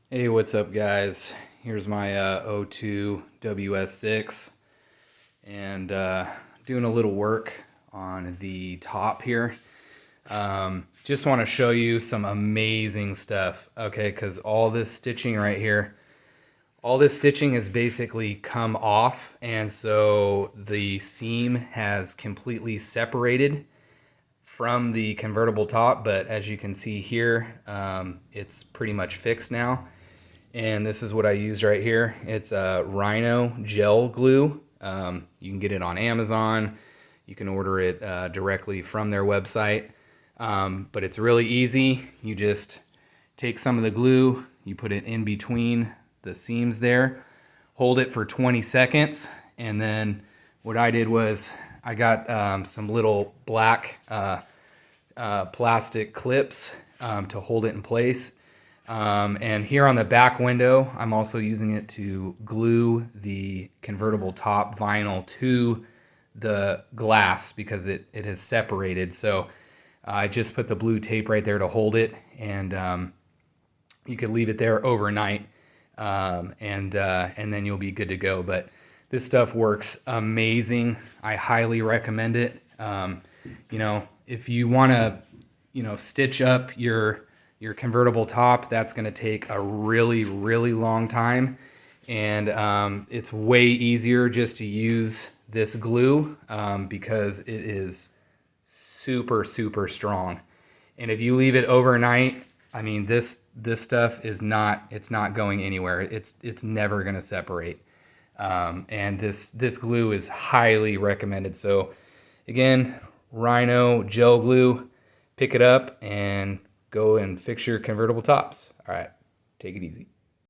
Hey, what's up, guys? Here's my O2 WS6 and doing a little work on the top here. Just want to show you some amazing stuff, okay? Because all this stitching right here, all this stitching has basically come off, and so the seam has completely separated from the convertible top, but as you can see here, it's pretty much fixed now. And this is what I use right here. It's a RHINO gel glue. You can get it on Amazon. You can order it directly from their website. But it's really easy. You just take some of the glue, you put it in between the seams there, hold it for 20 seconds, and then what I did was I got some little black plastic clips to hold it in place. And here on the back window, I'm also using it to glue the convertible top vinyl to the glass because it has separated. So I just put the blue tape right there to hold it, and you could leave it there overnight, and then you'll be good to go. But this stuff works amazing. I highly recommend it. If you want to, stitch up your convertible top, that's going to take a really, really long time. And it's way easier just to use this glue because it is super, super strong. And if you leave it overnight, I mean, this stuff is it's not going anywhere. It's never going to separate. And this glue is highly recommended. So again, RHINO gel glue, pick it up and go and fix your convertible tops. All right, take it easy.